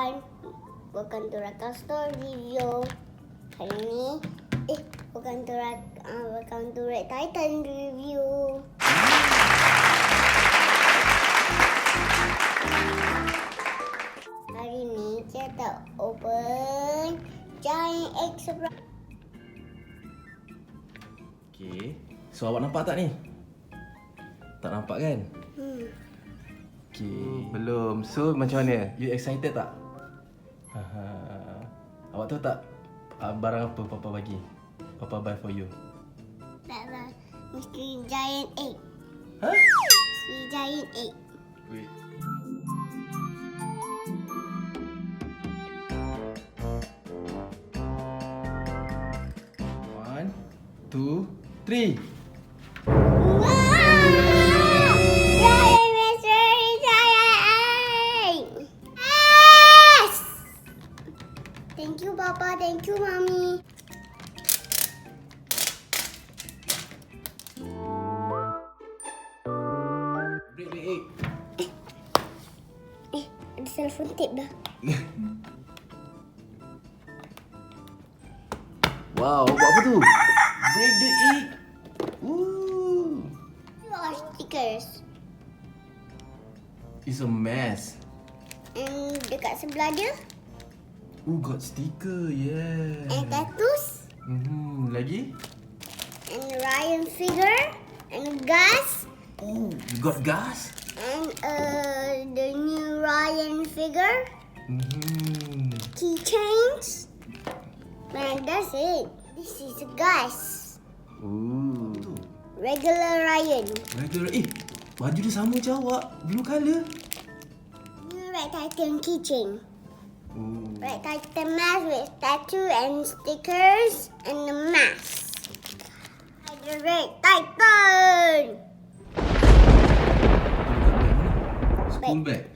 everyone. Welcome to Raka Store Review. Hari ni, welcome to Red Titan Review. Hari ni kita open Giant Egg Surprise. Okay. So awak nampak tak ni? Tak nampak kan? Okay. Belum. So macam mana? You excited tak? Awak tahu tak barang apa Papa bagi? Papa buy for you. Tak lah. Mesti Giant Egg. Huh? Mesti Giant Egg. Wait. One, two, three. Thank you, Papa. Thank you, Mommy. Break the egg. Ada telefon tip dah. Wow, buat apa tu? Break the egg. Ooh. Look, stickers. It's a mess. And dekat sebelah dia, Ooh, got sticker, yeah. and tattoos, Lagi? and Ryan figure, and gas, Ooh, you got gas? and the new Ryan figure, keychains. Man, that's it. This is a gas. Ooh. Regular Ryan. Regular. Baju dia sama macam awak. Blue colour. New Red Titan keychain. Ooh. Red Titan mask with tattoo and stickers and the mask. The Red Titan. School bag.